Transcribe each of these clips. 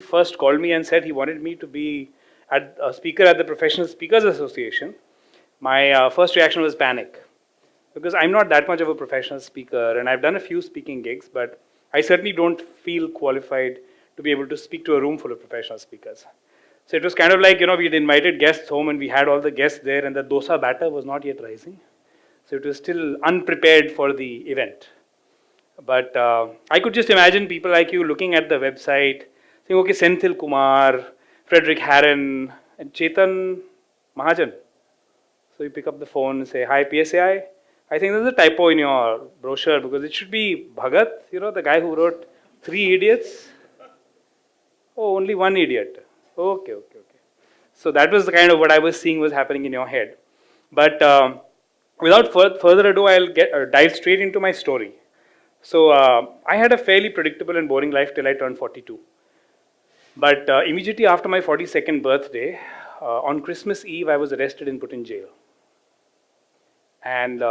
first called me and said he wanted me to be a speaker at the Professional Speakers Association, my first reaction was panic. Because I'm not that much of a professional speaker, and I've done a few speaking gigs, but I certainly don't feel qualified to be able to speak to a room full of professional speakers. So it was kind of like, we'd invited guests home and we had all the guests there, and the dosa batter was not yet rising. So it was still unprepared for the event. But I could just imagine people like you looking at the website, saying, okay, Senthil Kumar, Frederick Harron, and Chetan Mahajan. So you pick up the phone and say, hi, PSAI. I think there's a typo in your brochure because it should be Bhagat, the guy who wrote 3 Idiots. Oh, only 1 idiot. Okay. So that was the kind of what I was seeing was happening in your head. But without further ado, I'll dive straight into my story. So I had a fairly predictable and boring life till I turned 42. But immediately after my 42nd birthday, on Christmas Eve, I was arrested and put in jail. And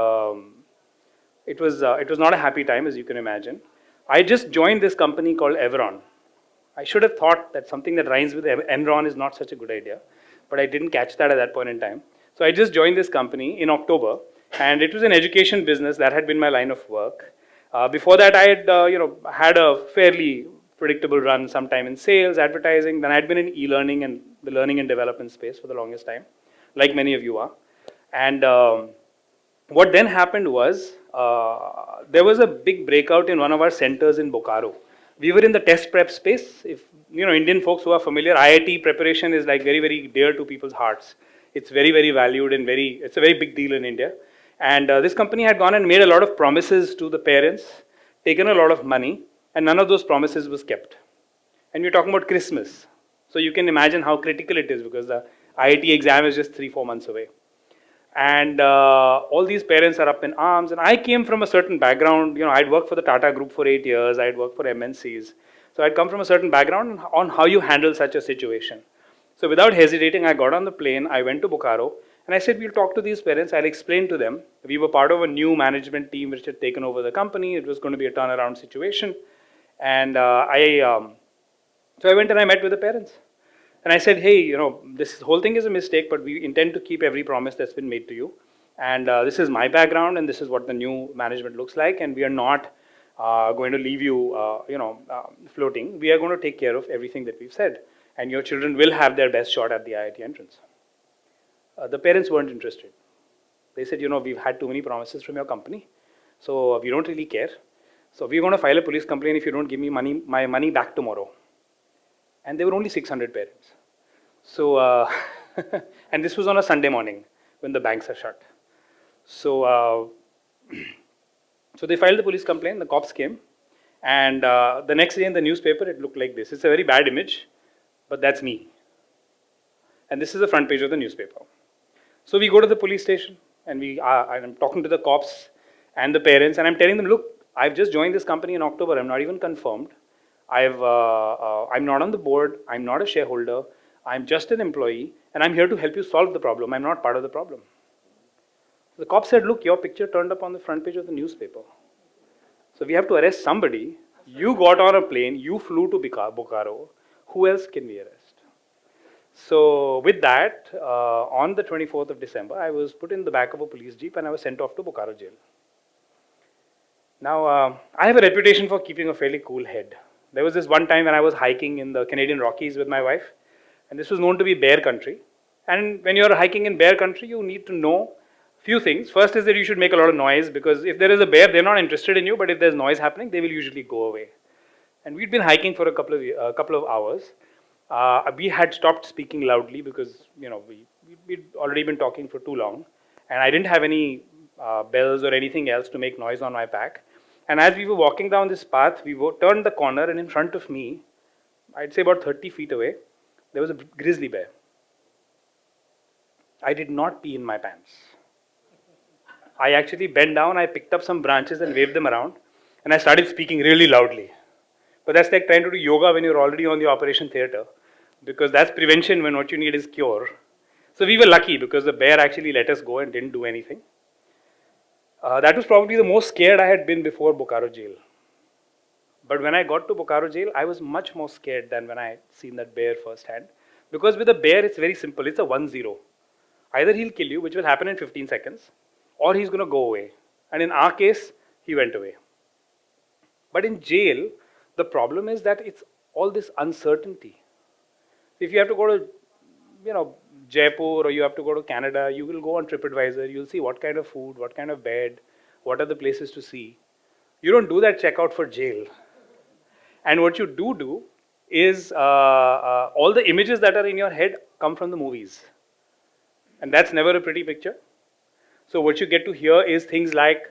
it was not a happy time, as you can imagine. I just joined this company called Enron. I should have thought that something that rhymes with Enron is not such a good idea, but I didn't catch that at that point in time. So I just joined this company in October, and it was an education business that had been my line of work. Before that, I had had a fairly predictable run, sometime in sales, advertising. Then I had been in e-learning and the learning and development space for the longest time, like many of you are. And what then happened was, there was a big breakout in one of our centers in Bokaro. We were in the test prep space. If Indian folks who are familiar, IIT preparation is like very, very dear to people's hearts. It's very, very valued and it's a very big deal in India. And this company had gone and made a lot of promises to the parents, taken a lot of money, and none of those promises was kept. And we're talking about Christmas. So you can imagine how critical it is because the IIT exam is just 3-4 months away. And all these parents are up in arms. And I came from a certain background. I'd worked for the Tata Group for 8 years. I'd worked for MNCs. So I'd come from a certain background on how you handle such a situation. So without hesitating, I got on the plane. I went to Bokaro. And I said, we'll talk to these parents. I'll explain to them. We were part of a new management team which had taken over the company. It was going to be a turnaround situation. And so I went and I met with the parents. And I said, hey, this whole thing is a mistake, but we intend to keep every promise that's been made to you. And this is my background, and this is what the new management looks like. And we are not going to leave you, floating. We are going to take care of everything that we've said. And your children will have their best shot at the IIT entrance. The parents weren't interested. They said, we've had too many promises from your company, so we don't really care. So we're going to file a police complaint if you don't give me my money back tomorrow. And there were only 600 parents. So, and this was on a Sunday morning when the banks are shut. So, so they filed the police complaint, the cops came, and the next day in the newspaper it looked like this. It's a very bad image, but that's me. And this is the front page of the newspaper. So we go to the police station, and I'm talking to the cops and the parents, and I'm telling them, look, I've just joined this company in October. I'm not even confirmed. I'm not on the board. I'm not a shareholder. I'm just an employee, and I'm here to help you solve the problem. I'm not part of the problem. The cop said, look, your picture turned up on the front page of the newspaper. So we have to arrest somebody. You got on a plane. You flew to Bokaro. Who else can we arrest? So with that, on the 24th of December, I was put in the back of a police jeep and I was sent off to Bokaro jail. Now, I have a reputation for keeping a fairly cool head. There was this one time when I was hiking in the Canadian Rockies with my wife, and this was known to be bear country. And when you're hiking in bear country, you need to know a few things. First is that you should make a lot of noise, because if there is a bear, they're not interested in you, but if there's noise happening, they will usually go away. And we'd been hiking for a couple of hours. We had stopped speaking loudly because we'd already been talking for too long, and I didn't have any bells or anything else to make noise on my pack. And as we were walking down this path, we turned the corner, and in front of me, I'd say about 30 feet away, there was a grizzly bear. I did not pee in my pants. I actually bent down, I picked up some branches and waved them around, and I started speaking really loudly. But that's like trying to do yoga when you're already on the operation theatre, because that's prevention when what you need is cure. So we were lucky because the bear actually let us go and didn't do anything. That was probably the most scared I had been before Bokaro jail. But when I got to Bokaro jail, I was much more scared than when I seen that bear firsthand. Because with a bear, it's very simple. It's a 1-0. Either he'll kill you, which will happen in 15 seconds, or he's going to go away. And in our case, he went away. But in jail, the problem is that it's all this uncertainty. If you have to go to, you know, Jaipur or you have to go to Canada, you will go on TripAdvisor. You'll see what kind of food, what kind of bed, what are the places to see. You don't do that checkout for jail. And what you do is all the images that are in your head come from the movies. And that's never a pretty picture. So what you get to hear is things like,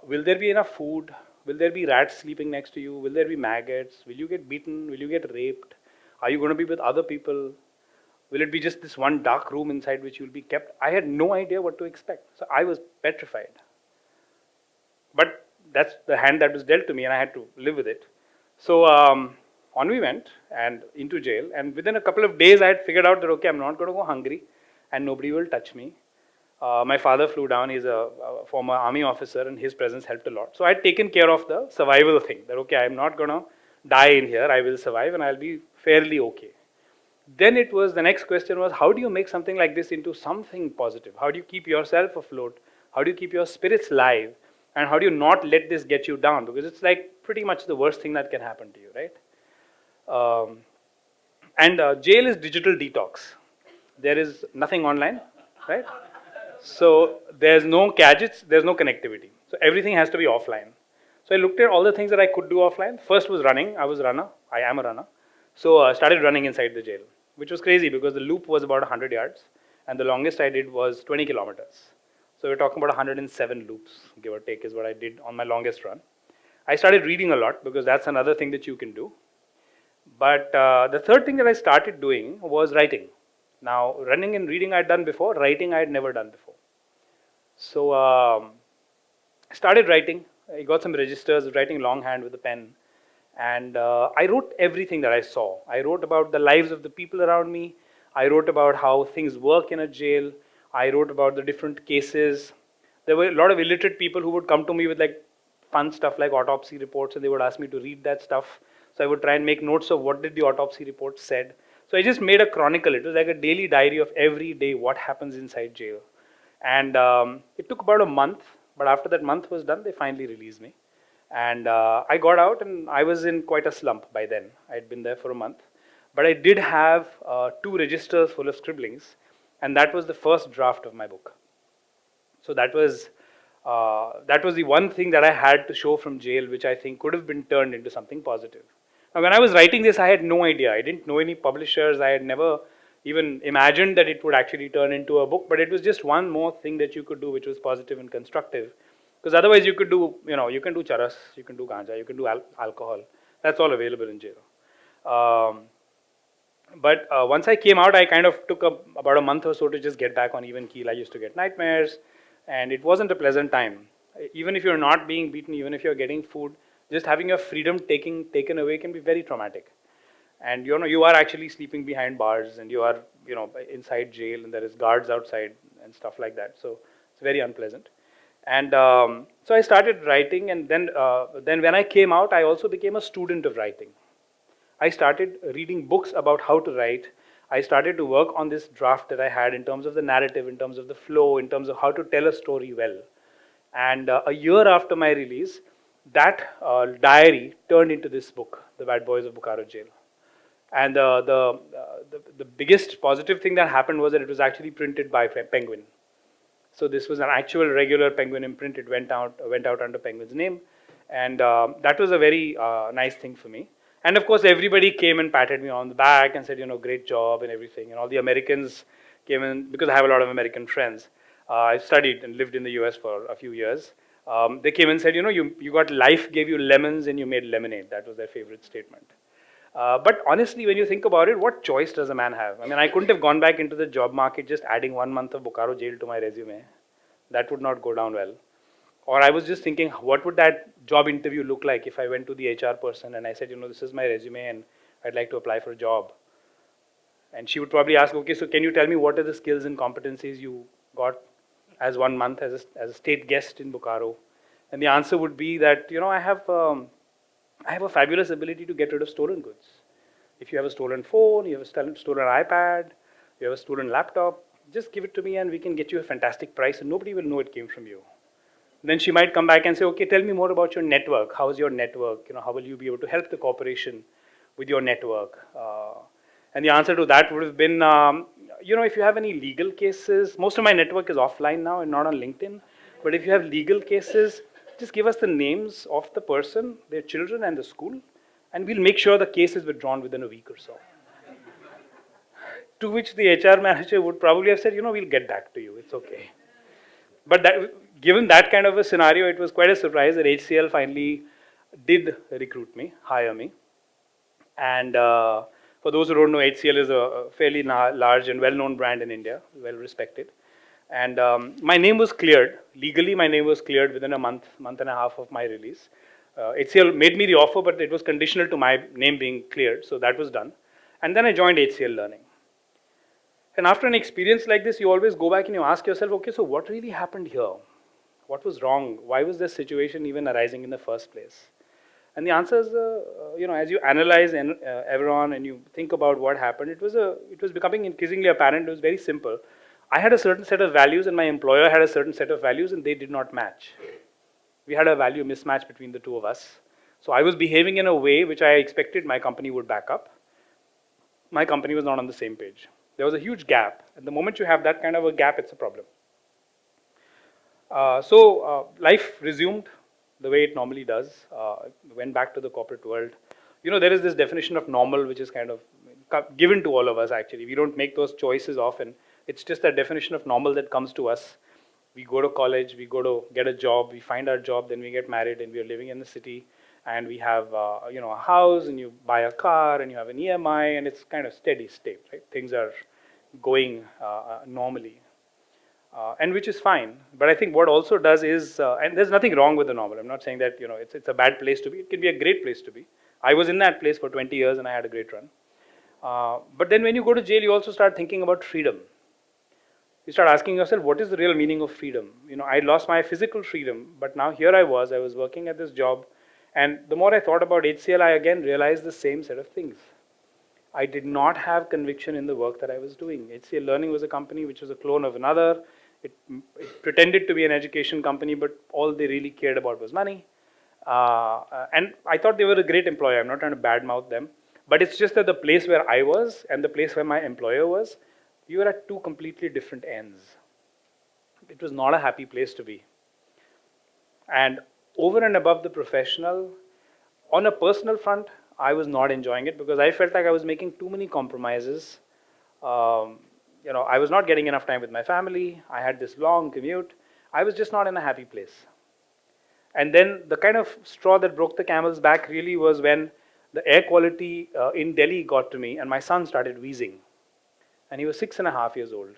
will there be enough food? Will there be rats sleeping next to you? Will there be maggots? Will you get beaten? Will you get raped? Are you going to be with other people? Will it be just this one dark room inside which you will be kept? I had no idea what to expect. So I was petrified. But that's the hand that was dealt to me, and I had to live with it. So on we went and into jail. And within a couple of days, I had figured out that, okay, I'm not going to go hungry and nobody will touch me. My father flew down. He's a former army officer, and his presence helped a lot. So I had taken care of the survival thing, that, okay, I'm not going to die in here. I will survive and I'll be fairly okay. Then it was, the next question was, how do you make something like this into something positive? How do you keep yourself afloat? How do you keep your spirits live? And how do you not let this get you down? Because it's like pretty much the worst thing that can happen to you, right? Jail is digital detox. There is nothing online, right? So there's no gadgets, there's no connectivity. So everything has to be offline. So I looked at all the things that I could do offline. First was running. I was a runner. I am a runner. So I started running inside the jail, which was crazy because the loop was about 100 yards and the longest I did was 20 kilometers. So we're talking about 107 loops, give or take, is what I did on my longest run. I started reading a lot because that's another thing that you can do. But the third thing that I started doing was writing. Now, running and reading I had done before, writing I had never done before. So I started writing. I got some registers, writing longhand with a pen. And I wrote everything that I saw. I wrote about the lives of the people around me. I wrote about how things work in a jail. I wrote about the different cases. There were a lot of illiterate people who would come to me with like fun stuff like autopsy reports, and they would ask me to read that stuff. So I would try and make notes of what did the autopsy report said. So I just made a chronicle. It was like a daily diary of every day what happens inside jail. And it took about a month, but after that month was done, they finally released me. And I got out, and I was in quite a slump by then. I had been there for a month. But I did have 2 registers full of scribblings, and that was the first draft of my book. So that was the one thing that I had to show from jail, which I think could have been turned into something positive. Now, when I was writing this, I had no idea. I didn't know any publishers. I had never even imagined that it would actually turn into a book, but it was just one more thing that you could do, which was positive and constructive. Because otherwise you could do, you can do charas, you can do ganja, you can do alcohol. That's all available in jail. But once I came out, I kind of took about a month or so to just get back on even keel. I used to get nightmares, and it wasn't a pleasant time. Even if you're not being beaten, even if you're getting food, just having your freedom taken away can be very traumatic. And you are actually sleeping behind bars, and you are inside jail, and there is guards outside and stuff like that. So it's very unpleasant. And so I started writing, and then when I came out, I also became a student of writing. I started reading books about how to write. I started to work on this draft that I had in terms of the narrative, in terms of the flow, in terms of how to tell a story well. And a year after my release, that diary turned into this book, The Bad Boys of Bokaro Jail. And the biggest positive thing that happened was that it was actually printed by Penguin. So this was an actual regular Penguin imprint. It went out under Penguin's name, and that was a very nice thing for me. And of course, everybody came and patted me on the back and said, great job and everything. And all the Americans came in, because I have a lot of American friends. I studied and lived in the US for a few years. They came and said, you got life gave you lemons and you made lemonade. That was their favorite statement. But honestly, when you think about it, what choice does a man have? I mean, I couldn't have gone back into the job market just adding 1 month of Bokaro jail to my resume. That would not go down well. Or I was just thinking, what would that job interview look like if I went to the HR person and I said, this is my resume and I'd like to apply for a job. And she would probably ask, okay, so can you tell me what are the skills and competencies you got as 1 month as a state guest in Bokaro? And the answer would be that, I have I have a fabulous ability to get rid of stolen goods. If you have a stolen phone, you have a stolen iPad, you have a stolen laptop, just give it to me and we can get you a fantastic price and nobody will know it came from you. Then she might come back and say, okay, tell me more about your network. How is your network? How will you be able to help the corporation with your network? And the answer to that would have been, if you have any legal cases, most of my network is offline now and not on LinkedIn. But if you have legal cases, just give us the names of the person, their children, and the school, and we'll make sure the case is withdrawn within a week or so. To which the HR manager would probably have said, we'll get back to you. It's okay. But given that kind of a scenario, it was quite a surprise that HCL finally did recruit me, hire me. And for those who don't know, HCL is a fairly large and well-known brand in India, well respected. And my name was cleared. Legally, my name was cleared within a month and a half of my release. HCL made me the offer, but it was conditional to my name being cleared, so that was done. And then I joined HCL Learning. And after an experience like this, you always go back and you ask yourself, okay, so what really happened here? What was wrong? Why was this situation even arising in the first place? And the answer is, as you analyze Everon and you think about what happened, it was becoming increasingly apparent. It was very simple. I had a certain set of values, and my employer had a certain set of values, and they did not match. We had a value mismatch between the two of us. So I was behaving in a way which I expected my company would back up. My company was not on the same page. There was a huge gap. And the moment you have that kind of a gap, it's a problem. Life resumed the way it normally does. Went back to the corporate world. There is this definition of normal which is kind of given to all of us actually. We don't make those choices often. It's just a definition of normal that comes to us. We go to college, we go to get a job, we find our job, then we get married and we are living in the city and we have a house and you buy a car and you have an EMI and it's kind of steady state, right? Things are going normally. And which is fine, but I think what also does is, and there's nothing wrong with the normal. I'm not saying that it's a bad place to be. It can be a great place to be. I was in that place for 20 years and I had a great run. But then when you go to jail, you also start thinking about freedom. You start asking yourself, what is the real meaning of freedom? I lost my physical freedom, but now here I was working at this job, and the more I thought about HCL, I again realized the same set of things. I did not have conviction in the work that I was doing. HCL Learning was a company which was a clone of another. It pretended to be an education company, but all they really cared about was money. And I thought they were a great employer. I'm not trying to badmouth them. But it's just that the place where I was and the place where my employer was, we were at two completely different ends. It was not a happy place to be. And over and above the professional, on a personal front, I was not enjoying it because I felt like I was making too many compromises. I was not getting enough time with my family. I had this long commute. I was just not in a happy place. And then the kind of straw that broke the camel's back really was when the air quality in Delhi got to me and my son started wheezing. And he was 6.5 years old.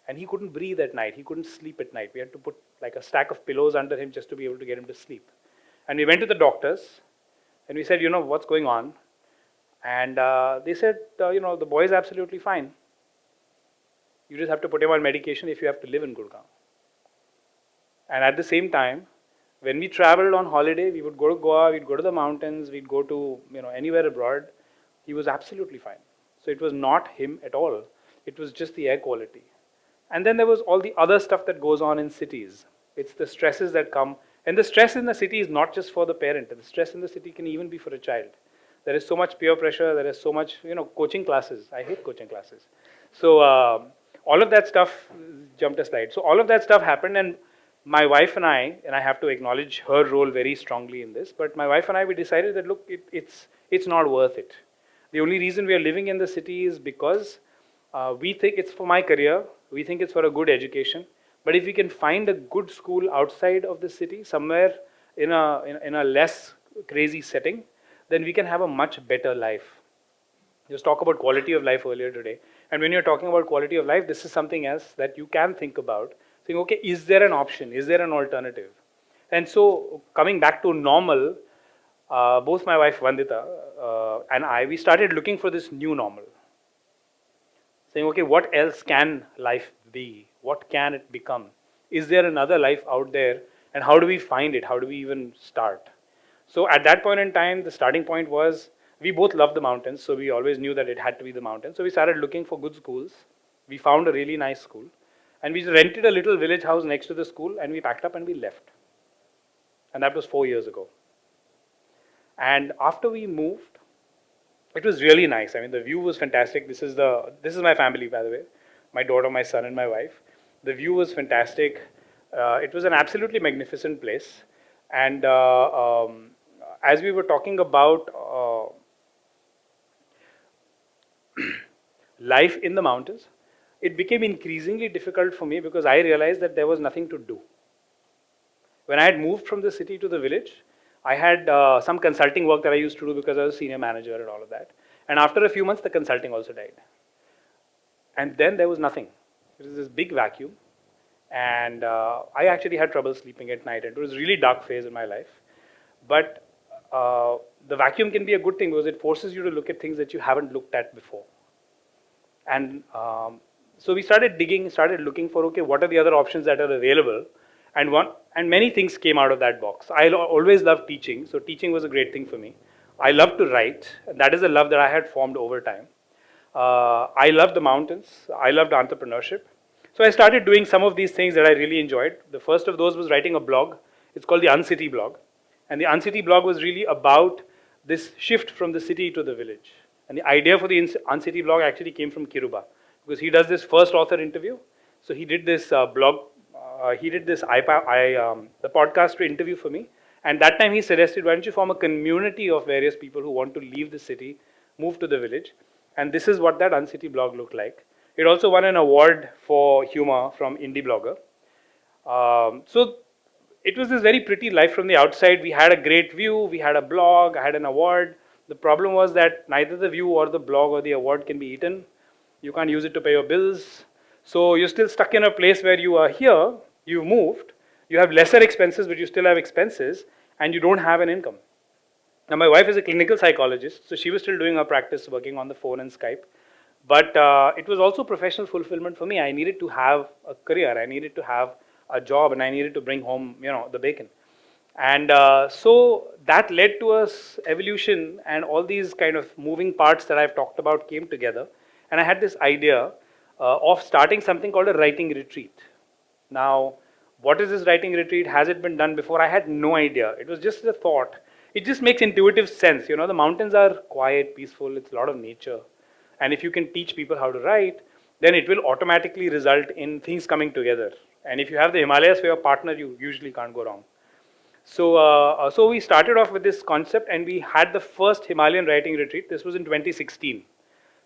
And he couldn't breathe at night. He couldn't sleep at night. We had to put like a stack of pillows under him just to be able to get him to sleep. And we went to the doctors and we said, what's going on? And they said, the boy is absolutely fine. You just have to put him on medication if you have to live in Gurgaon. And at the same time, when we traveled on holiday, we would go to Goa, we'd go to the mountains, we'd go to anywhere abroad. He was absolutely fine. So it was not him at all. It was just the air quality. And then there was all the other stuff that goes on in cities. It's the stresses that come. And the stress in the city is not just for the parent. The stress in the city can even be for a child. There is so much peer pressure. There is so much, coaching classes. I hate coaching classes. So all of that stuff jumped a slide. So all of that stuff happened, and my wife and I have to acknowledge her role very strongly in this, but my wife and I, we decided that, look, it's not worth it. The only reason we are living in the city is because we think it's for my career, we think it's for a good education, but if we can find a good school outside of the city, somewhere in a less crazy setting, then we can have a much better life. Just talk about quality of life earlier today. And when you're talking about quality of life, this is something else that you can think about. Saying, okay, is there an option? Is there an alternative? And so coming back to normal, both my wife Vandita and I, we started looking for this new normal. Saying, okay, what else can life be? What can it become? Is there another life out there? And how do we find it? How do we even start? So at that point in time, the starting point was we both loved the mountains, so we always knew that it had to be the mountains. So we started looking for good schools. We found a really nice school, and we rented a little village house next to the school, and we packed up and we left. And that was 4 years ago. And after we moved, it was really nice. I mean, the view was fantastic. This is my family, by the way, my daughter, my son, and my wife. The view was fantastic. It was an absolutely magnificent place. And as we were talking about life in the mountains, it became increasingly difficult for me because I realized that there was nothing to do. When I had moved from the city to the village, I had some consulting work that I used to do because I was a senior manager and all of that. And after a few months, the consulting also died. And then there was nothing. It was this big vacuum. And I actually had trouble sleeping at night. It was a really dark phase in my life. But the vacuum can be a good thing because it forces you to look at things that you haven't looked at before. And so we started digging, started looking for, okay, what are the other options that are available? And many things came out of that box. I always loved teaching, so teaching was a great thing for me. I loved to write, and that is a love that I had formed over time. I loved the mountains. I loved entrepreneurship. So I started doing some of these things that I really enjoyed. The first of those was writing a blog. It's called the Uncity blog. And the Uncity blog was really about this shift from the city to the village. And the idea for the Uncity blog actually came from Kiruba, because he does this first author interview. So he did this blog, he did this the podcast interview for me. And that time he suggested, why don't you form a community of various people who want to leave the city, move to the village. And this is what that Uncity blog looked like. It also won an award for humor from Indie Blogger. So it was this very pretty life from the outside. We had a great view, we had a blog, I had an award. The problem was that neither the view or the blog or the award can be eaten. You can't use it to pay your bills. So you're still stuck in a place where you are here, you've moved, you have lesser expenses, but you still have expenses, and you don't have an income. Now, my wife is a clinical psychologist, so she was still doing her practice working on the phone and Skype. But it was also professional fulfillment for me. I needed to have a career, I needed to have a job, and I needed to bring home, the bacon. And so that led to us evolution, and all these kind of moving parts that I've talked about came together. And I had this idea of starting something called a writing retreat. Now, what is this writing retreat? Has it been done before? I had no idea. It was just a thought. It just makes intuitive sense. The mountains are quiet, peaceful, it's a lot of nature. And if you can teach people how to write, then it will automatically result in things coming together. And if you have the Himalayas for your partner, you usually can't go wrong. So we started off with this concept, and we had the first Himalayan writing retreat. This was in 2016.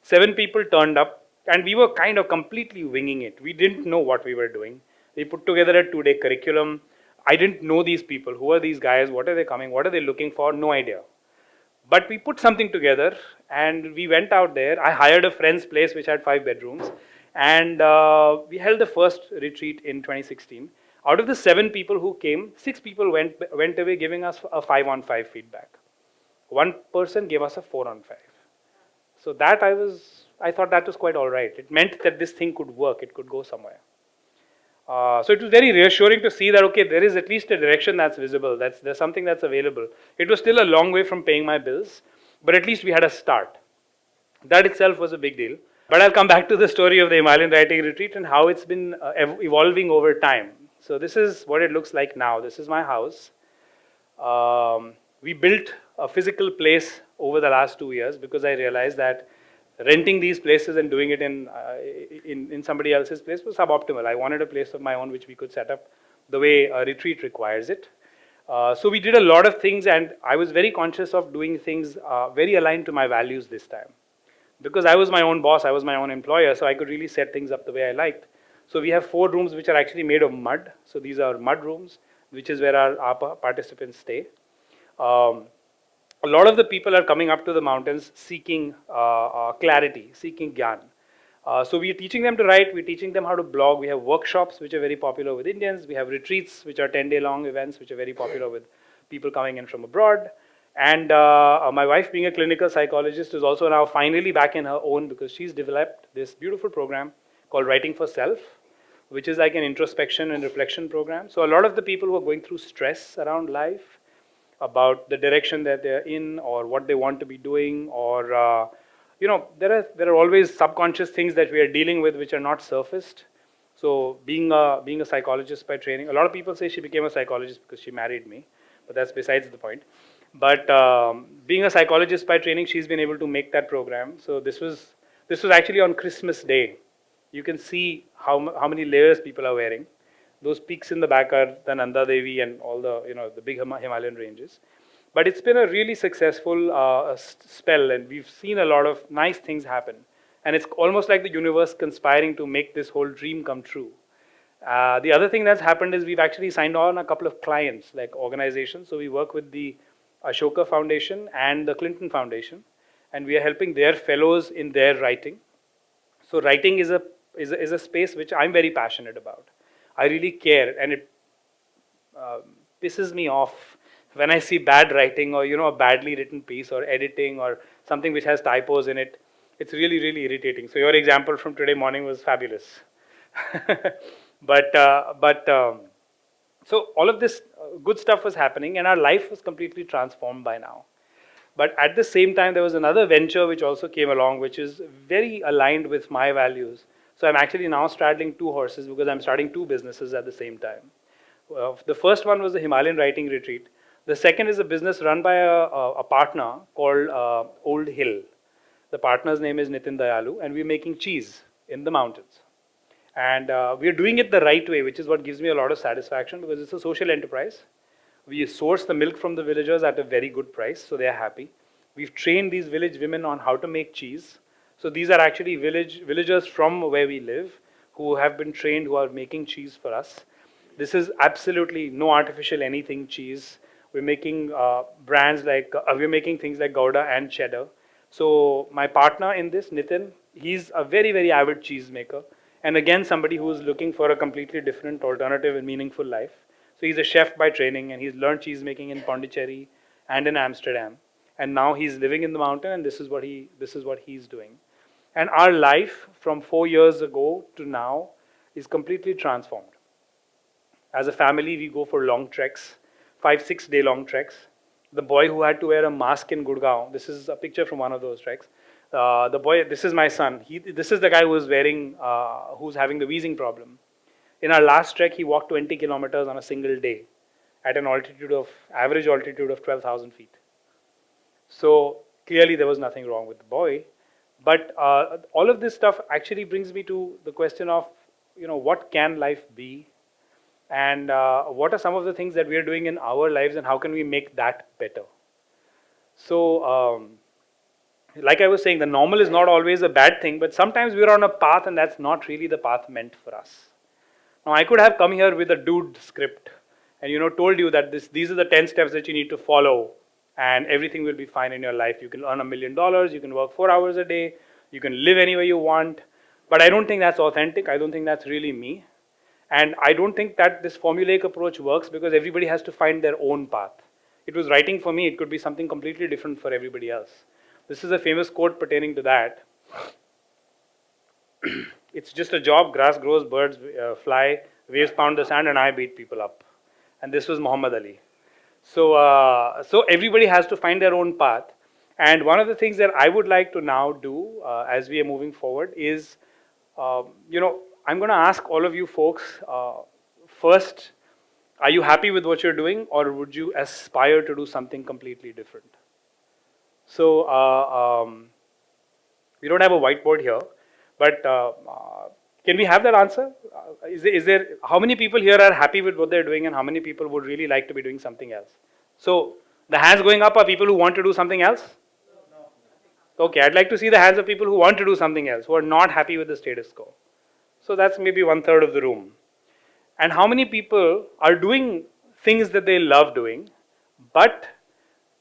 7 people turned up, and we were kind of completely winging it. We didn't know what we were doing. We put together a 2-day curriculum. I didn't know these people. Who are these guys? What are they coming? What are they looking for? No idea. But we put something together, and we went out there. I hired a friend's place which had 5 bedrooms, and we held the first retreat in 2016. Out of the 7 people who came, 6 people went away giving us a 5-on-5 feedback. 1 person gave us a 4-on-5. So that I thought that was quite all right. It meant that this thing could work, it could go somewhere. So it was very reassuring to see that, okay, there is at least a direction that's visible, there's something that's available. It was still a long way from paying my bills, but at least we had a start. That itself was a big deal. But I'll come back to the story of the Himalayan Writing Retreat and how it's been evolving over time. So this is what it looks like now. This is my house. We built a physical place over the last 2 years because I realized that renting these places and doing it in somebody else's place was suboptimal. I wanted a place of my own which we could set up the way a retreat requires it. So we did a lot of things, and I was very conscious of doing things very aligned to my values this time. Because I was my own boss, I was my own employer, so I could really set things up the way I liked. So we have 4 rooms which are actually made of mud. So these are mud rooms, which is where our participants stay. A lot of the people are coming up to the mountains seeking clarity, seeking gyan. So we are teaching them to write, we're teaching them how to blog. We have workshops which are very popular with Indians. We have retreats which are 10-day long events which are very popular with people coming in from abroad. And my wife, being a clinical psychologist, is also now finally back in her own because she's developed this beautiful program called Writing for Self, which is like an introspection and reflection program. So a lot of the people who are going through stress around life, about the direction that they're in or what they want to be doing, or there are always subconscious things that we are dealing with which are not surfaced. So being a psychologist by training, a lot of people say she became a psychologist because she married me, but that's besides the point. But being a psychologist by training, she's been able to make that program. So this was actually on Christmas Day. You can see how many layers people are wearing. Those peaks in the back are the Nanda Devi and all the the big Himalayan ranges. But it's been a really successful spell, and we've seen a lot of nice things happen. And it's almost like the universe conspiring to make this whole dream come true. The other thing that's happened is we've actually signed on a couple of clients, like organizations. So we work with the Ashoka Foundation and the Clinton Foundation, and we are helping their fellows in their writing. So writing is a space which I'm very passionate about. I really care, and it uh, pisses me off when I see bad writing, or a badly written piece, or editing, or something which has typos in it. It's really, really irritating. So your example from today morning was fabulous. but so all of this good stuff was happening, and our life was completely transformed by now. But at the same time, there was another venture which also came along, which is very aligned with my values. So I'm actually now straddling two horses because I'm starting two businesses at the same time. The first one was the Himalayan Writing Retreat. The second is a business run by a partner called Old Hill. The partner's name is Nitin Dayalu, and we're making cheese in the mountains. And we're doing it the right way, which is what gives me a lot of satisfaction because it's a social enterprise. We source the milk from the villagers at a very good price, so they are happy. We've trained these village women on how to make cheese. So these are actually villagers from where we live who have been trained, who are making cheese for us. This is absolutely no artificial anything cheese. We're making brands like, we're making things like Gouda and cheddar. So my partner in this, Nitin, he's a very, very avid cheese maker. And again, somebody who's looking for a completely different alternative and meaningful life. So he's a chef by training, and he's learned cheese making in Pondicherry and in Amsterdam. And now he's living in the mountain, and this is what he's doing. And our life from 4 years ago to now is completely transformed. As a family, we go for long treks, 5-6 day long treks. The boy who had to wear a mask in Gurgaon, this is a picture from one of those treks. The boy, this is my son. This is the guy who's having the wheezing problem. In our last trek, he walked 20 kilometers on a single day at an average altitude of 12,000 feet. So clearly there was nothing wrong with the boy. But all of this stuff actually brings me to the question of, what can life be? And what are some of the things that we are doing in our lives, and how can we make that better? So, like I was saying, the normal is not always a bad thing, but sometimes we're on a path and that's not really the path meant for us. Now, I could have come here with a dude script and told you that these are the 10 steps that you need to follow, and everything will be fine in your life. You can earn $1 million, you can work 4 hours a day, you can live anywhere you want. But I don't think that's authentic. I don't think that's really me. And I don't think that this formulaic approach works because everybody has to find their own path. It was writing for me, it could be something completely different for everybody else. This is a famous quote pertaining to that. It's just a job, grass grows, birds fly, waves pound the sand, and I beat people up. And this was Muhammad Ali. So everybody has to find their own path. And one of the things that I would like to now do as we are moving forward is, I'm going to ask all of you folks, first, are you happy with what you're doing, or would you aspire to do something completely different? So we don't have a whiteboard here, but can we have that answer? Is there, how many people here are happy with what they're doing, and how many people would really like to be doing something else? So the hands going up are people who want to do something else? Okay, I'd like to see the hands of people who want to do something else, who are not happy with the status quo. So that's maybe 1/3 of the room. And how many people are doing things that they love doing, but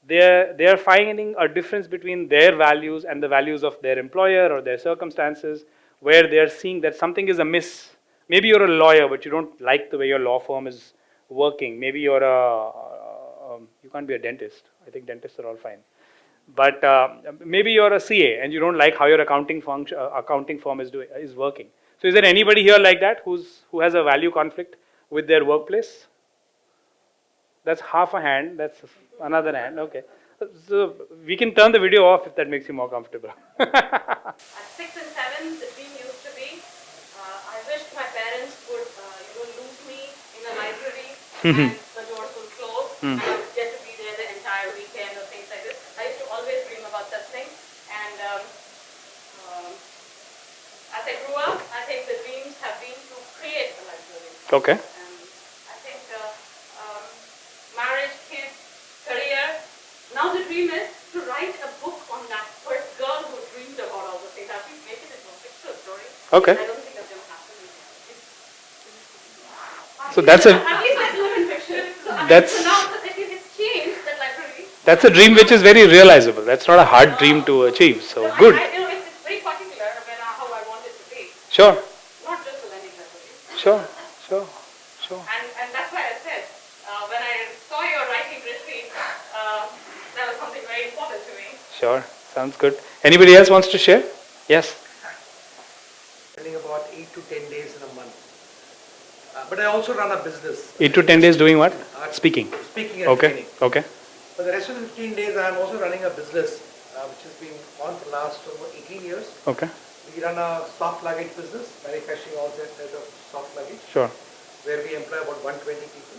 they're finding a difference between their values and the values of their employer or their circumstances, where they're seeing that something is amiss. Maybe you're a lawyer, but you don't like the way your law firm is working. Maybe you're you can't be a dentist. I think dentists are all fine. But maybe you're a CA and you don't like how your accounting firm is working. So is there anybody here like that who has a value conflict with their workplace? That's half a hand. That's another hand. Okay. So we can turn the video off if that makes you more comfortable. At 6 and 7, the dream used to be, I wished my parents would, lose me in a library and the doors would close and I would get to be there the entire weekend or things like this. I used to always dream about such things. And as I grew up, I think the dreams have been to create a library. Okay. And I think marriage, kids, career. Now the dream is to write a book on that first girl who dreamed about all the things. I've been making it a fictional story. Okay. I don't think that's going to happen. So that's a At least I live in fiction. So, That's- so now it's changed, that library. that's a dream which is very realizable. That's not a hard dream to achieve. So So good. it's very particular when how I want it to be. Sure. Not just a learning library. Sure. Sure. Sure. And that's why I said, when I saw your writing retreat, that was something very important to me. Sure. Sounds good. Anybody else wants to share? Yes. Spending about 8 to 10 days in a month. But I also run a business. 8 to 10 days doing what? Speaking. Speaking and Okay. training. Okay. For the rest of the 15 days, I am also running a business which has been on for the last over 18 years. Okay. We run a soft luggage business, manufacturing all types of soft luggage, Sure. where we employ about 120 people.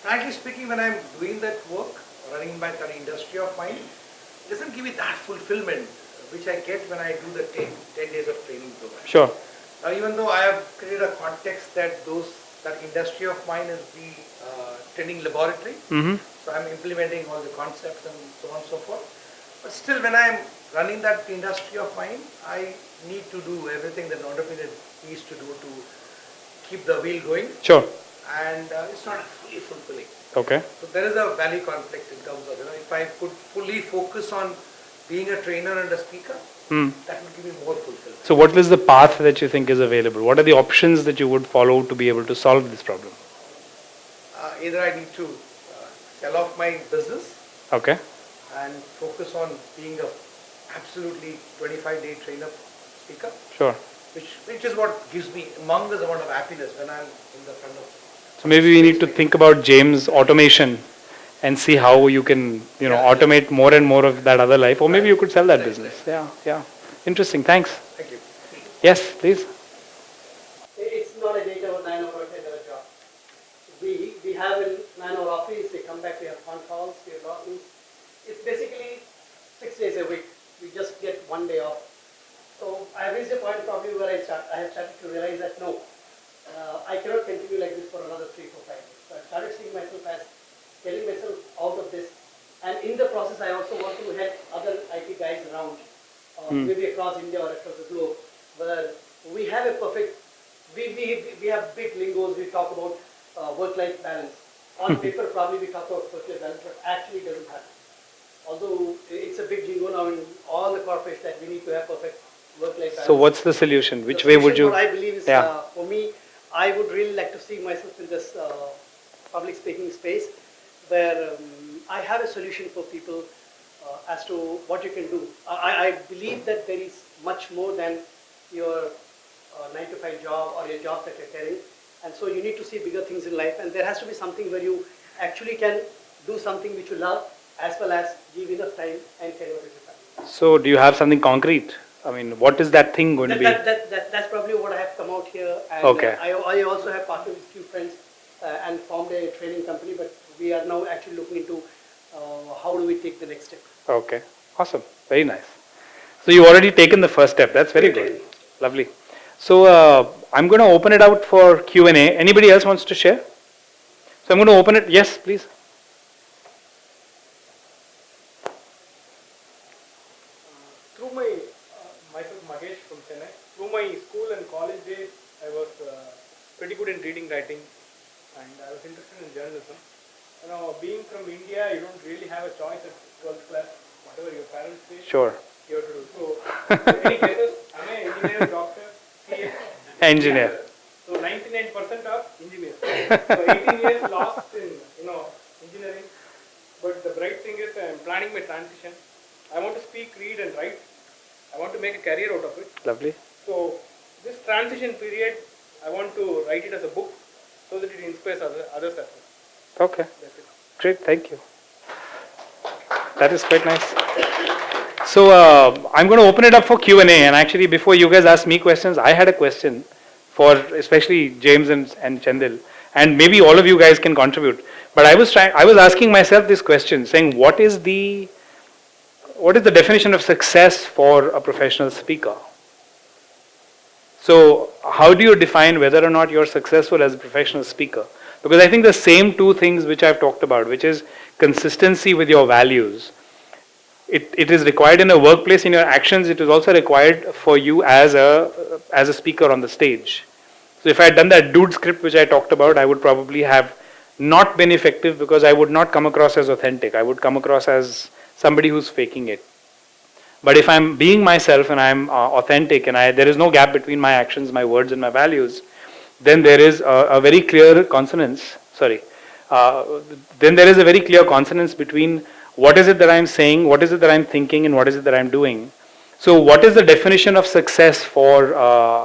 Frankly speaking, when I'm doing that work, running that industry of mine, it doesn't give me that fulfillment which I get when I do the 10 days of training program. Sure. Now, even though I have created a context that that industry of mine is the training laboratory, Mm-hmm. so I'm implementing all the concepts and so on and so forth. But still, when I'm running that industry of mine, I need to do everything that an entrepreneur needs to do to keep the wheel going, Sure. and it's not fully fulfilling. Okay. So there is a value conflict in terms of, if I could fully focus on being a trainer and a speaker, Hmm. that would give me more fulfillment. So what is the path that you think is available? What are the options that you would follow to be able to solve this problem? Either I need to sell off my business Okay. and focus on being a absolutely 25-day trainer speaker, Sure. which is what gives me humongous amount of happiness when I'm in the front of. So maybe we need to think about James automation and see how you can, automate more and more of that other life, or maybe you could sell that business. Yeah, yeah. Interesting. Thanks. Thank you. Yes, please. It's not an 8 hour, 9 hour, 10 hour job. We have a 9 hour office, we come back, we have phone calls, we have logins. It's basically 6 days a week. We just get 1 day off. So I reached a point probably where I have started to realize that no, I cannot continue like this for another 3, 4, 5 years. So I started seeing myself as getting myself out of this. And in the process, I also want to help other IT guys around, maybe across India or across the globe, where we have a perfect, we have big lingos, we talk about work-life balance. On paper, probably we talk about work-life balance, but actually it doesn't happen. Although it's a big lingo now in all the corporates that we need to have perfect work-life balance. So what's the solution? Which The way would solution, you? What I believe is, Yeah. for me, I would really like to see myself in this public speaking space where I have a solution for people as to what you can do. I believe that there is much more than your 9 to 5 job or your job that you're carrying. And so you need to see bigger things in life. And there has to be something where you actually can do something which you love as well as give enough time and care about your family. So do you have something concrete? I mean, what is that thing going to be? That's probably what I have come out here. And Okay. I also have partnered with a few friends and formed a training company, but we are now actually looking into how do we take the next step. Okay. Awesome. Very nice. So you've already taken the first step. That's very good. Lovely. So I'm going to open it out for Q&A. Anybody else wants to share? So I'm going to open it. Yes, please. Through my, myself Magesh from Chennai, through my school and college days, I was pretty good in reading, writing, and I was interested in journalism. Being from India, you don't really have a choice at 12th class, whatever your parents say, Sure. you have to do. So, any guesses? Am I an engineer, doctor, CA? Engineer. So 99% of engineers. So 18 years lost in, engineering. But the bright thing is I am planning my transition. I want to speak, read and write. I want to make a career out of it. Lovely. So this transition period, I want to write it as a book so that it inspires others as well. Okay. Great. Thank you. That is quite nice. So I'm going to open it up for Q&A. And actually, before you guys ask me questions, I had a question for especially James and Chandil. And maybe all of you guys can contribute. But I was asking myself this question, saying, what is the definition of success for a professional speaker? So, how do you define whether or not you're successful as a professional speaker? Because I think the same two things which I've talked about, which is consistency with your values, it is required in a workplace, in your actions, it is also required for you as a speaker on the stage. So if I had done that dude script which I talked about, I would probably have not been effective because I would not come across as authentic. I would come across as somebody who's faking it. But if I'm being myself and I'm authentic and there is no gap between my actions, my words, and my values, then there is a very clear consonance. Then there is a very clear consonance between what is it that I'm saying, what is it that I'm thinking, and what is it that I'm doing. So, what is the definition of success for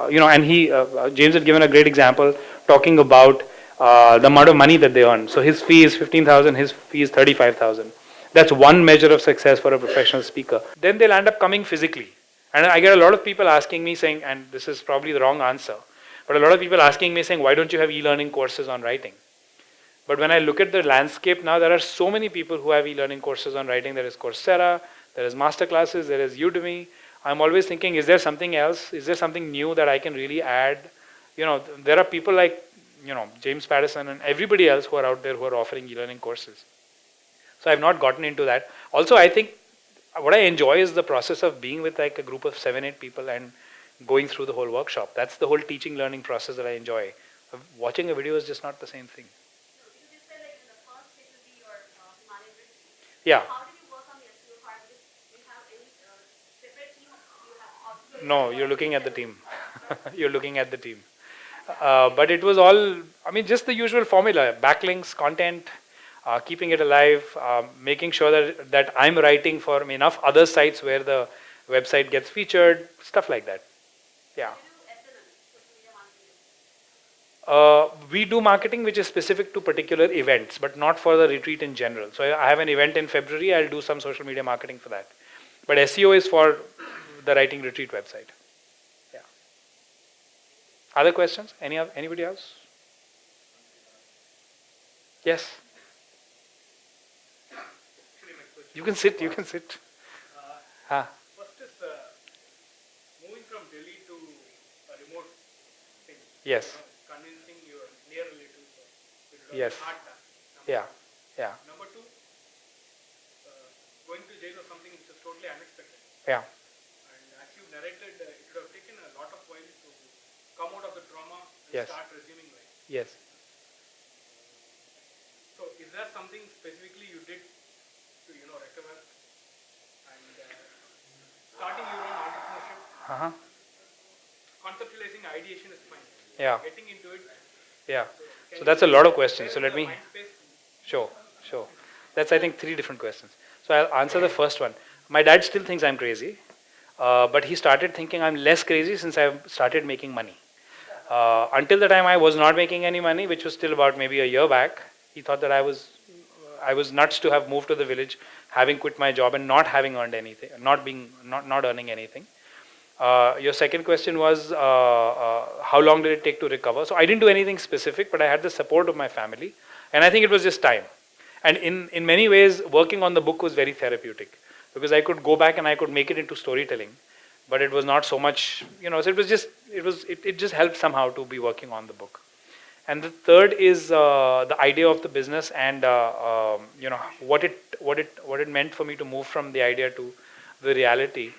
And James had given a great example talking about the amount of money that they earn. So his fee is 15,000, his fee is 35,000. That's one measure of success for a professional speaker. Then they'll end up coming physically. And I get a lot of people asking me saying, and this is probably the wrong answer, but a lot of people asking me saying, why don't you have e-learning courses on writing? But when I look at the landscape now, there are so many people who have e-learning courses on writing. There is Coursera, there is masterclasses, there is Udemy. I'm always thinking, is there something else? Is there something new that I can really add? There are people like, James Patterson and everybody else who are out there who are offering e-learning courses. So I've not gotten into that. Also, I think what I enjoy is the process of being with like a group of 7-8 people and going through the whole workshop. That's the whole teaching learning process that I enjoy. Watching a video is just not the same thing. You said like in the first it will be your management. Yeah. How do you work on the SEO part? Because do you have any separate team? You have No, you're looking at the team. You're looking at the team. But it was all, just the usual formula, backlinks, content, keeping it alive, making sure that I'm writing for enough other sites where the website gets featured, stuff like that. Yeah. We do marketing which is specific to particular events, but not for the retreat in general. So I have an event in February, I'll do some social media marketing for that. But SEO is for the writing retreat website. Yeah. Other questions? Anybody else? Yes. You can sit. First is moving from Delhi to a remote thing. Yes. Convincing your near relatives. Yes. Hard task. Yeah. Number two, going to jail was something which was totally unexpected. Yeah. And as you narrated, it would have taken a lot of while to come out of the trauma and Yes. start resuming life. Yes. So, is there something specifically you did to recover and starting your own entrepreneurship? Conceptualizing ideation is fine. Yeah. Getting into it. Yeah. So that's a lot of questions. So where let is the me. mind space? Sure. That's, I think, 3 different questions. So I'll answer the first one. My dad still thinks I'm crazy, but he started thinking I'm less crazy since I've started making money. Until the time I was not making any money, which was still about maybe a year back, he thought that I was nuts to have moved to the village, having quit my job and not having earned anything, not earning anything. Your second question was how long did it take to recover? So I didn't do anything specific, but I had the support of my family, and I think it was just time. And in many ways, working on the book was very therapeutic because I could go back and I could make it into storytelling, but it was not so much, so it just helped somehow to be working on the book. And the third is the idea of the business and what it meant for me to move from the idea to the reality.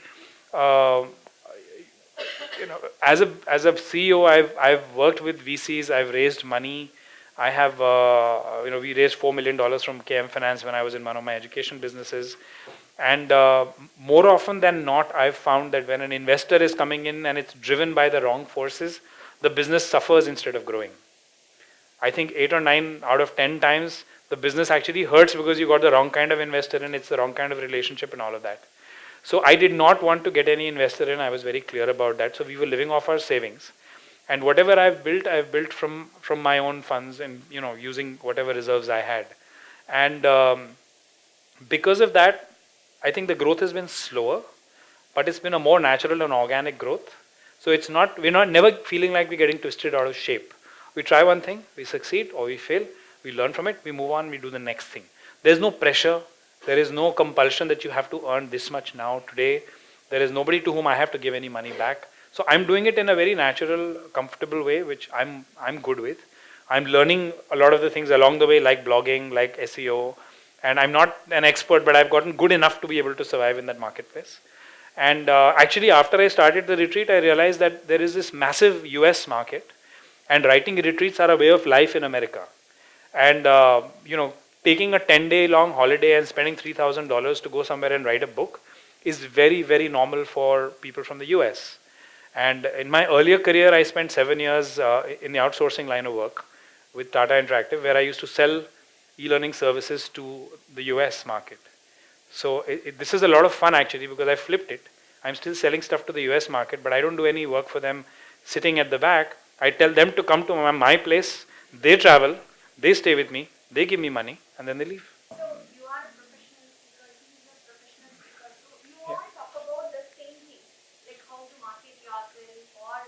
As a CEO, I've worked with VCs. I've raised money. I have we raised $4 million from KM Finance when I was in one of my education businesses. And more often than not, I've found that when an investor is coming in and it's driven by the wrong forces, the business suffers instead of growing. I think 8 or 9 out of 10 times, the business actually hurts because you got the wrong kind of investor and it's the wrong kind of relationship and all of that. So I did not want to get any investor in. I was very clear about that. So we were living off our savings. and whatever I've built from my own funds, and using whatever reserves I had, and because of that, I think the growth has been slower, but it's been a more natural and organic growth. So we're not never feeling like we're getting twisted out of shape. We try one thing, we succeed or we fail, we learn from it, we move on, we do the next thing. There's no pressure, there is no compulsion that you have to earn this much now, today. There is nobody to whom I have to give any money back. So I'm doing it in a very natural, comfortable way, which I'm good with. I'm learning a lot of the things along the way, like blogging, like SEO, and I'm not an expert, but I've gotten good enough to be able to survive in that marketplace. And actually, after I started the retreat, I realized that there is this massive US market, and writing retreats are a way of life in America. And taking a 10-day long holiday and spending $3,000 to go somewhere and write a book is very, very normal for people from the US. And in my earlier career, I spent 7 years in the outsourcing line of work with Tata Interactive, where I used to sell e-learning services to the US market. So this is a lot of fun actually, because I flipped it. I'm still selling stuff to the US market, but I don't do any work for them sitting at the back. I tell them to come to my place, they travel, they stay with me, they give me money, and then they leave. So you are a professional speaker, he is a professional speaker. So you all talk about the same thing, like how to market yourself, or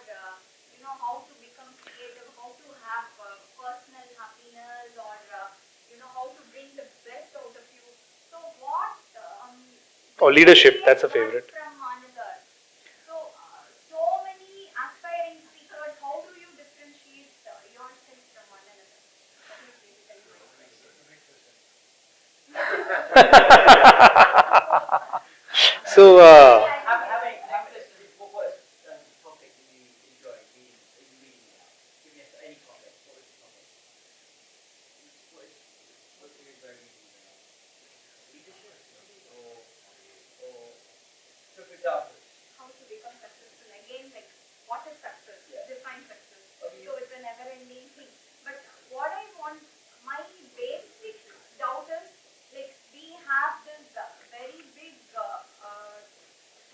how to become creative, how to have personal happiness, or how to bring the best out of you. So what? Oh, leadership, that's a favorite. From another. So so many aspiring speakers. How do you differentiate yourself from one another? That is basically my question. So, Having this, what topic do you enjoy reading about? Give me any topic. What is the topic? What do you enjoy reading about? Leadership or so for example. How to become successful. Again, like what is success? Yeah. Define success. Okay. So it's a never-ending thing. But what I want, my basic doubt is, like we have this very big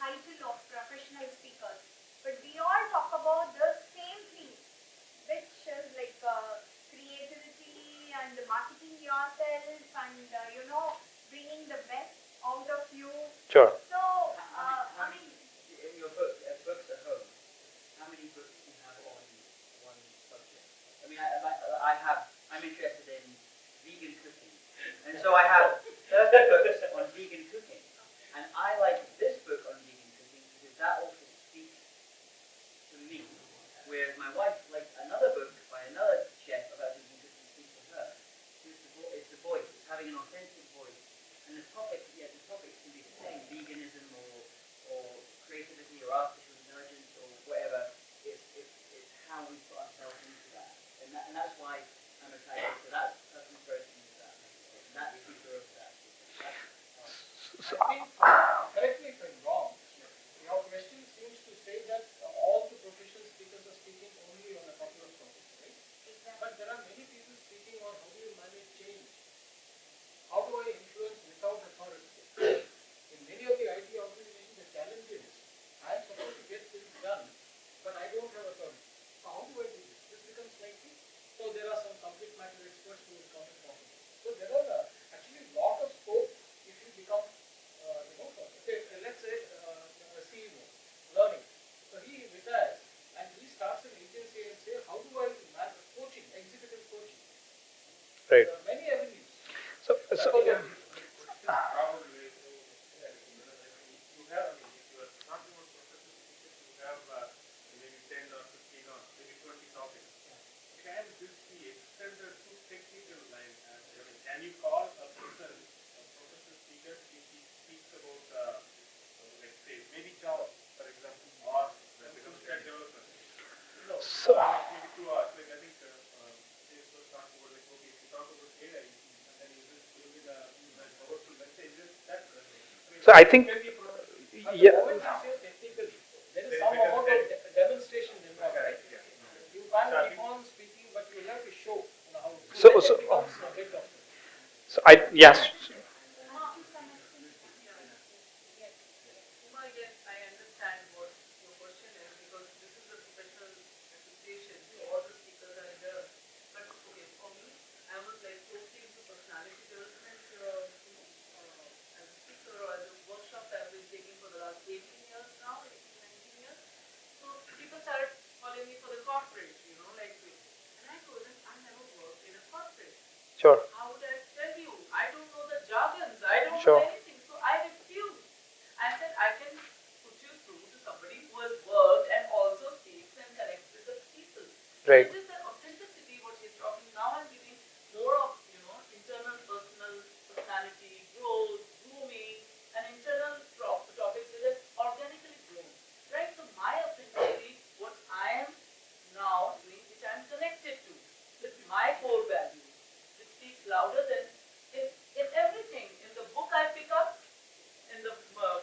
title of professional speakers, but we all talk about the same thing, which is like creativity and marketing yourself, and bringing the best out of you. sure. So I mean, In your books at home, how many books do you have on one subject? I mean, I'm interested in vegan cooking, and so I have 30 books on vegan cooking, and I like this book on vegan cooking because that also speaks to me, whereas my wife likes another book by another chef about vegan cooking speaks to her. It's the voice, it's having an authentic voice, and the topic can be the same, veganism or creativity or artificial intelligence or whatever. It's how we put ourselves into that, and that's why I'm excited. So that's encouraging into that, and that's super of that. I think, correct me if I'm wrong, your question seems to say that all the professional speakers are speaking only on a couple of topics, right? But there are many people speaking on how do you manage change? How do I influence without authority? In many of the IT organizations, the challenge is I am supposed to get things done, but I don't have authority. So how do I do this? This becomes slightly. So there are some subject matter experts who will come and talk about it. So there are actually a lot of scope if you become, let's say a CEO, learning. So he retires and he starts an agency and says, how do I manage coaching, executive coaching? Right. There are many avenues. So, Yeah. Probably, you have, if you are talking about professional speakers, you have maybe 10 or 15 or maybe 20 topics. Can this be extended to technical line? Can you call a person, a professional speaker, if he speaks about, let's say, maybe Java, for example, or full stack development? No, So- maybe 2 hours. Like I think James was talking about, like, okay, if you talk about AI, and then you just give it a powerful message, that. So I think, At the yeah. moment you say technically, there is some amount of demonstration involved. Correct, yeah. You can't keep on speaking, but you will have to show how. So- then so- it becomes a bit of. So yes. Uma, yes, I understand what your question is, because this is a professional association somebody who has worked and also speaks and connects with the people. Right. It is the authenticity what he's talking. Now I'm giving more of, internal personality, growth, grooming, and internal topics that is organically grown. Right? So my authenticity, what I am now doing, which I'm connected to, with my core values, it speaks louder than in everything. In the book I pick up, in the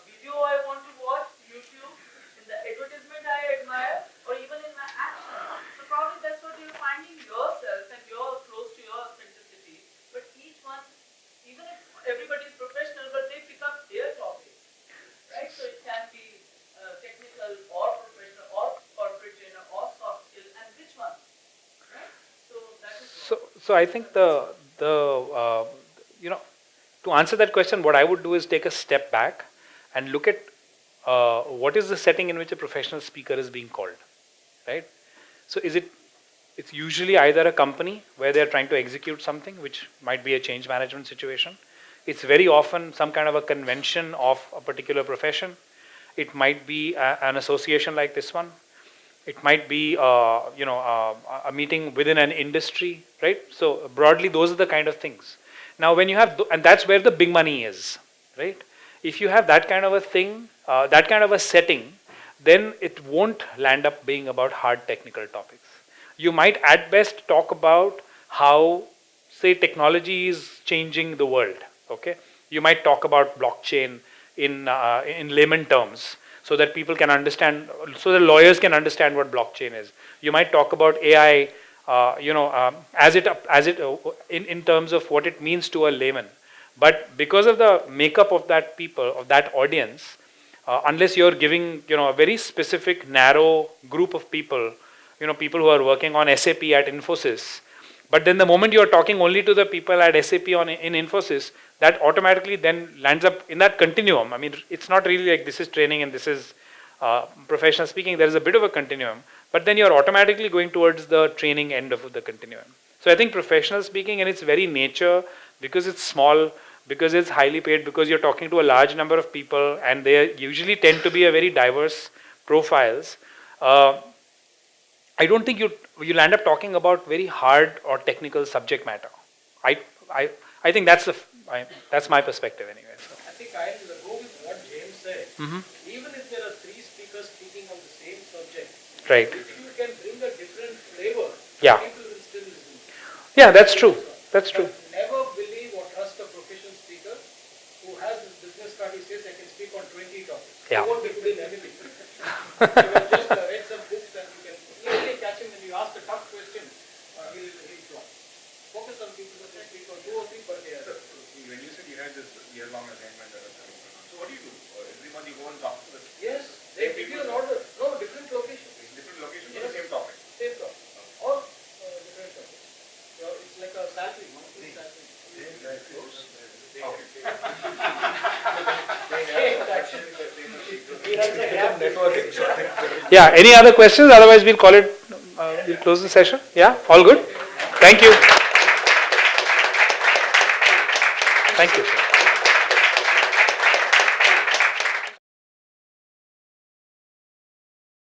video I want to watch, YouTube, in the advertisement I admire, or even in my actions. So probably that's what you're finding yourself and you're close to your authenticity. But each one, even if everybody's professional, but they pick up their topics, right? So it can be technical or professional or corporate trainer or soft skill, and which one, right? So that is So I think you know, to answer that question, what I would do is take a step back and look at what is the setting in which a professional speaker is being called, right? So it's usually either a company where they're trying to execute something, which might be a change management situation. It's very often some kind of a convention of a particular profession. It might be an association like this one. It might be a meeting within an industry, right? So broadly, those are the kind of things. Now, when you have, and that's where the big money is, right? If you have that kind of a thing, that kind of a setting, then it won't land up being about hard technical topics. You might at best talk about how, say, technology is changing the world, okay? You might talk about blockchain in layman terms, so that people can understand, so that lawyers can understand what blockchain is. You might talk about AI, in terms of what it means to a layman. But because of the makeup of that people, of that audience, unless you're giving, a very specific, narrow group of people, people who are working on SAP at Infosys, but then the moment you're talking only to the people at SAP in Infosys, that automatically then lands up in that continuum. I mean, it's not really like this is training and this is professional speaking. There is a bit of a continuum, but then you're automatically going towards the training end of the continuum. So I think professional speaking in its very nature, because it's small, because it's highly paid, because you're talking to a large number of people, and they usually tend to be a very diverse profiles. I don't think you'll end up talking about very hard or technical subject matter. I think that's my perspective anyway. So. I think I will go with what James said. Even if there are three speakers speaking on the same subject, right. If you can bring a different flavor, yeah. people will still listen. Yeah, that's true. That's true. But never believe or trust a professional speaker who has this business card. He says I can speak on 20 topics. Yeah. He won't be good in anything. You can just read some books and you can easily catch him when you ask a tough question. He'll flop. Focus on people that can speak on 2 or 3 per day. When you said you had this year-long assignment that was coming from, so what do you do? Every month you go and talk to the Yes, they give you an order. No, different location. different locations for the same topic. Same topic. Or different topic. So it's like a salary, monthly salary. Yeah, any other questions? Otherwise, we'll call it, we'll close the session. Yeah, all good? Thank you. Thank you.